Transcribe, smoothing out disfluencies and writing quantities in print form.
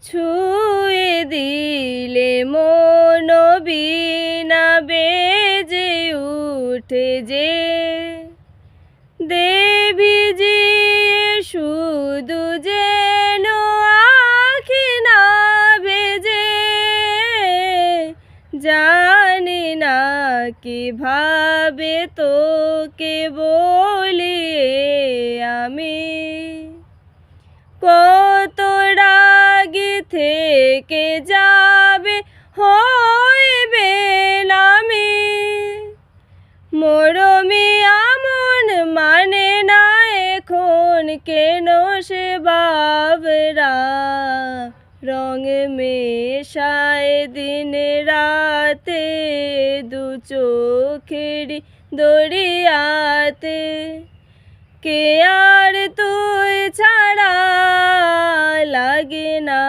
ছুঁয়ে দিলে মন বীণা বেজে উঠে যে দেবী যে শুধু যেন আখি না ভেজে জানি না কিভাবে তোকে বলি আমি কত রাগে থেকে যাবে হইবে নামি মরমে আমন মানে না এখন কেন সে বাবরা রং মেশায় দিন রাতে দু চোখেরই দরিয়াতে কে আর তুই ছাড়া লাগে না।